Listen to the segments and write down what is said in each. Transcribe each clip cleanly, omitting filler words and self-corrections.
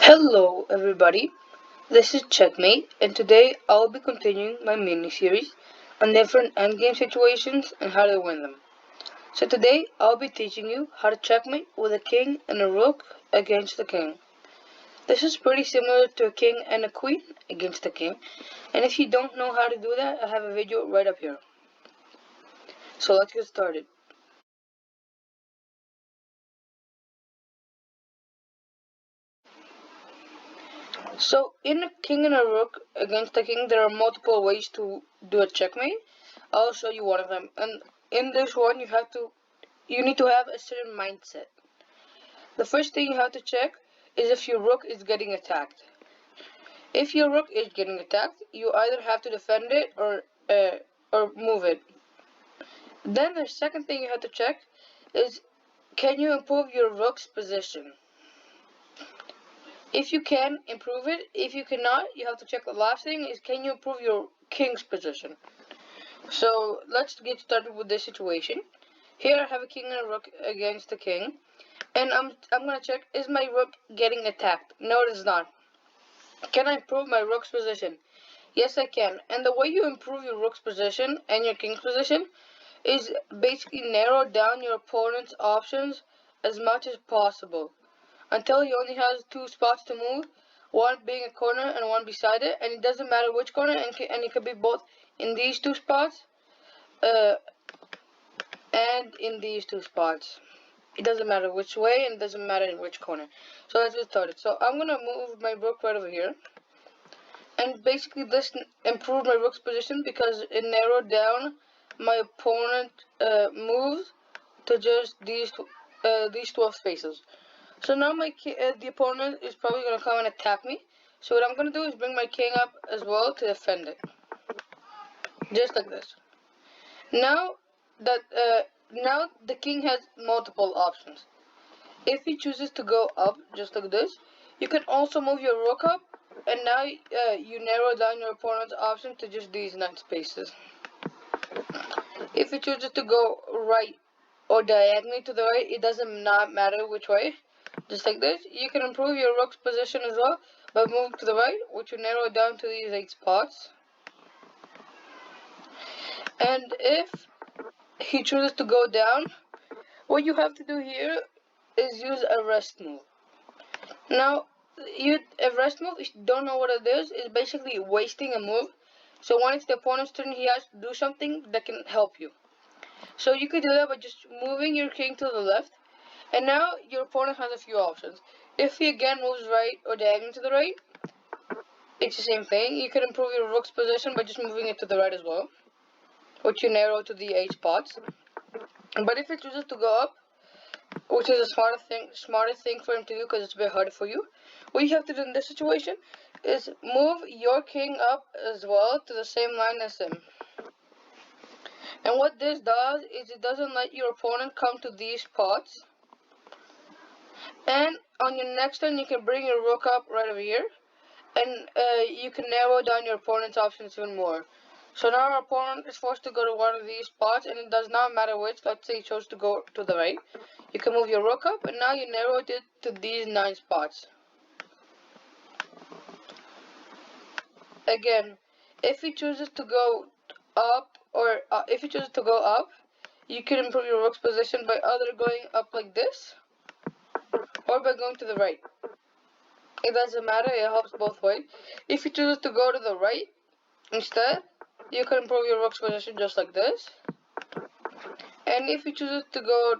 Hello everybody, this is Checkmate and today I'll be continuing my mini-series on different endgame situations and how to win them. So today I'll be teaching you how to checkmate with a king and a rook against the king. This is pretty similar to a king and a queen against the king, and if you don't know how to do that, I have a video right up here. So let's get started. So in a king and a rook against the king, there are multiple ways to do a checkmate. I'll show you one of them. And in this one, you need to have a certain mindset. The first thing you have to check is if your rook is getting attacked. If your rook is getting attacked, you either have to defend it or move it. Then the second thing you have to check is, can you improve your rook's position? If you can, improve it. If you cannot, you have to check the last thing is, can you improve your king's position? So let's get started with this situation. Here I have a king and a rook against the king. And I'm gonna check, is my rook getting attacked? No, it is not. Can I improve my rook's position? Yes, I can. And the way you improve your rook's position and your king's position is basically narrow down your opponent's options as much as possible until he only has two spots to move, one being a corner and one beside it, and it doesn't matter which corner, and it could be both in these two spots and in these two spots. It doesn't matter which way and it doesn't matter in which corner. So let's get started. So I'm gonna move my rook right over here, and basically this improved my rook's position because it narrowed down my opponent moves to just these 12 spaces. So now the opponent is probably gonna come and attack me. So what I'm gonna do is bring my king up as well to defend it, just like this. Now that now the king has multiple options. If he chooses to go up, just like this, you can also move your rook up, and now you narrow down your opponent's option to just these 9 spaces. If he chooses to go right or diagonally to the right, it doesn't not matter which way. Just like this, you can improve your rook's position as well by moving to the right, which will narrow it down to these 8 spots. And if he chooses to go down, what you have to do here is use a rest move. Now, a rest move, if you don't know what it is basically wasting a move. So when it's the opponent's turn, he has to do something that can help you. So you could do that by just moving your king to the left, and now your opponent has a few options. If he again moves right or diagonal to the right, it's the same thing. You can improve your rook's position by just moving it to the right as well, which you narrow to the 8 spots. But if it chooses to go up, which is a smarter thing for him to do because it's a bit harder for you, what you have to do in this situation is move your king up as well to the same line as him. And what this does is it doesn't let your opponent come to these spots. And on your next turn, you can bring your rook up right over here, and you can narrow down your opponent's options even more. So now our opponent is forced to go to one of these spots, and it does not matter which. Let's say he chose to go to the right. You can move your rook up, and now you narrowed it to these 9 spots. Again, if he chooses to go up, you can improve your rook's position by either going up like this, or by going to the right. It doesn't matter, it helps both ways. If he chooses to go to the right instead, you can improve your rook's position just like this. And if he chooses to go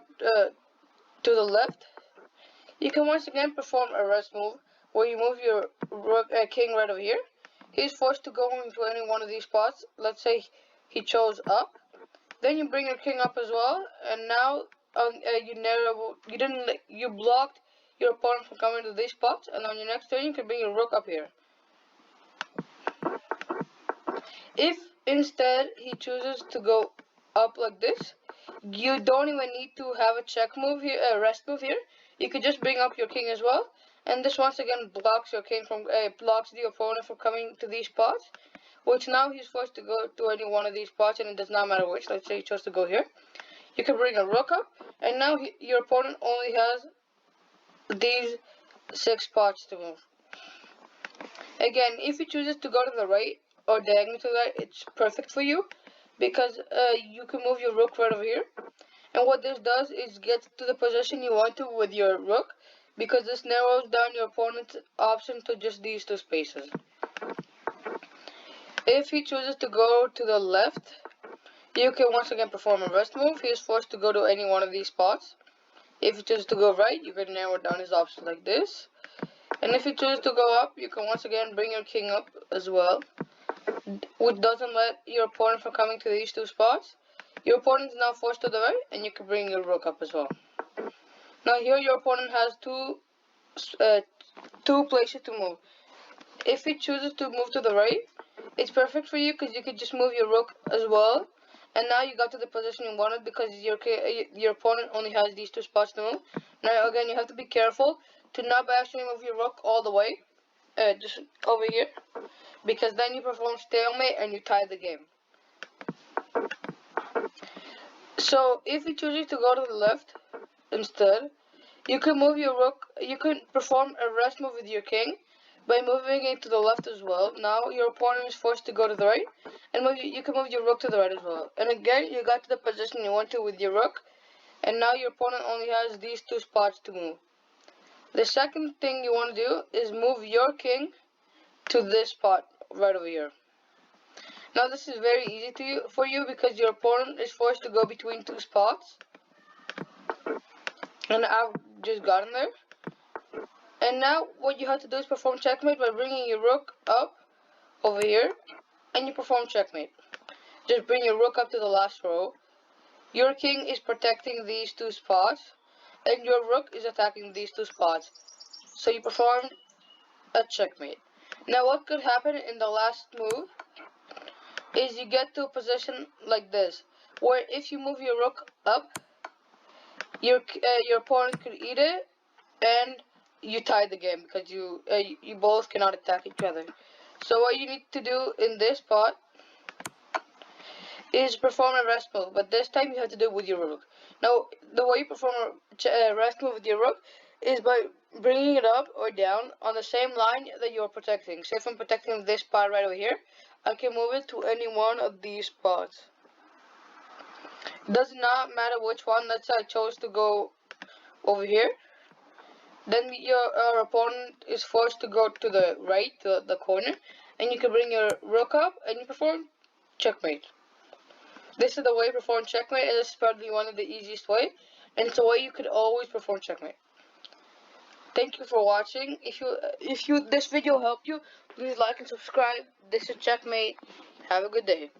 to the left, you can once again perform a rest move where you move your king right over here. He's forced to go into any one of these spots. Let's say he chose up. Then you bring your king up as well, and now you blocked your opponent from coming to these spots. And on your next turn, you can bring your rook up here. If instead he chooses to go up like this, you don't even need to have a check move here, a rest move here. You could just bring up your king as well, and this once again blocks your king from blocks the opponent from coming to these spots. Which now he's forced to go to any one of these spots, and it does not matter which. Let's say he chose to go here. You can bring a rook up, and now your opponent only has these 6 spots to move. Again, if he chooses to go to the right or diagonal to the right, it's perfect for you because you can move your rook right over here. And what this does is get to the position you want to with your rook, because this narrows down your opponent's option to just these two spaces. If he chooses to go to the left, you can once again perform a rest move. He is forced to go to any one of these spots. If he chooses to go right, you can narrow down his options like this. And if he chooses to go up, you can once again bring your king up as well, which doesn't let your opponent from coming to these two spots. Your opponent is now forced to the right, and you can bring your rook up as well. Now here your opponent has two places to move. If he chooses to move to the right, it's perfect for you because you could just move your rook as well. And now you got to the position you wanted because your opponent only has these two spots to move. Now again, you have to be careful to not actually move your rook all the way, just over here, because then you perform stalemate and you tie the game. So if he chooses to go to the left instead, you can move your rook. You can perform a rest move with your king by moving it to the left as well. Now your opponent is forced to go to the right, and you can move your rook to the right as well. And again, you got to the position you want to with your rook, and now your opponent only has these two spots to move. The second thing you want to do is move your king to this spot right over here. Now this is very easy for you because your opponent is forced to go between two spots, and I've just gotten there. And now what you have to do is perform checkmate by bringing your rook up over here, and you perform checkmate. Just bring your rook up to the last row. Your king is protecting these two spots, and your rook is attacking these two spots. So you perform a checkmate. Now what could happen in the last move is you get to a position like this, where if you move your rook up, your opponent could eat it, and you tie the game because you both cannot attack each other. So what you need to do in this spot is perform a rest move, but this time you have to do it with your rook. Now, the way you perform a rest move with your rook is by bringing it up or down on the same line that you're protecting. So if I'm protecting this spot right over here, I can move it to any one of these spots. Does not matter which one. Let's say I chose to go over here. Then your opponent is forced to go to the right, to the corner, and you can bring your rook up and you perform checkmate. This is the way you perform checkmate, and this is probably one of the easiest way, and it's a way you could always perform checkmate. Thank you for watching. If this video helped you, please like and subscribe. This is Checkmate. Have a good day.